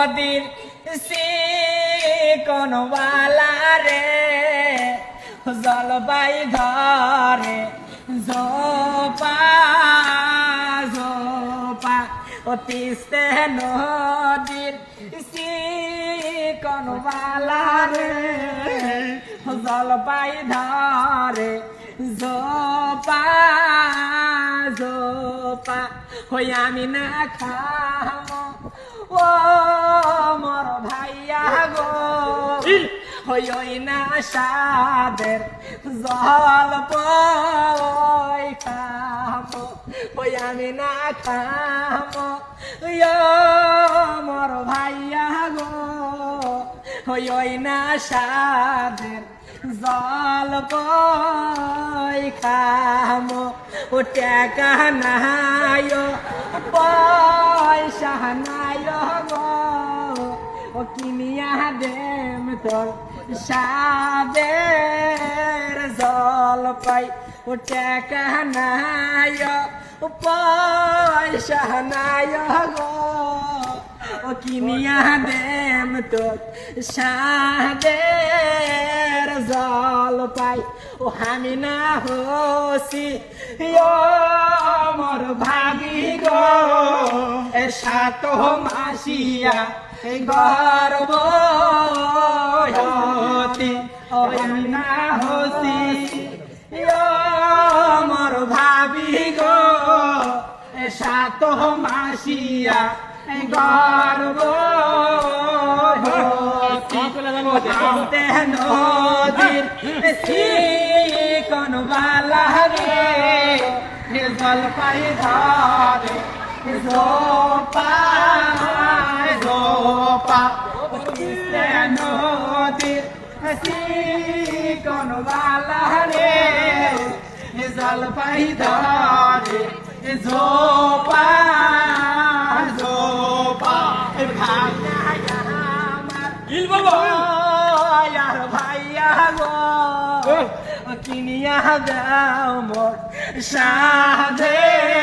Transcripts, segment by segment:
নদীর কোনবালা রে জলবাই ধরে জোপা জোপা ও তিস্তে নদীর কোনবালা রে জলবাই ধরে জোপা জোপা হই আমি না খামো ও মর ভাইয়া গো হই ওই না সাদের জল পই খামো হই আমি না খামো মর ভাইয়া গো হই ওই না সাদের জল পই খামো ও টাকা নাই পয়সা নাই গো ও কিনিয়া দেম তোর সাদের জল পাই ও টাকা নাই পয়সা নাই গো ও কিনিয়া দেম তোর সাদের জল পাই ও আমি না হসি মোর ভাবি গো এ সাত মাসিয়া গর্ভবতী ও আমি না হসি মোর ভাবি গো এ সাত মাসিয়া গর্ভবতী নদীর কোনবালা রে জলপাই ধরে জোপা জোপা নদীর কোনবালা রে জলপাই ধরে জোপা জোপা ভাইয়া আমার ভাইয়া গো কিনিয়া দাও মোর সাধের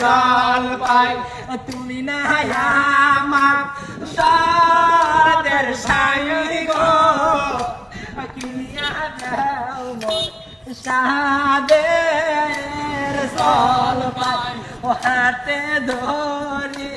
জল পাই তুমি না আমার সাধের সাই গো কিনিয়া দাও মোর সাধের জল পাই ও হাতে ধরি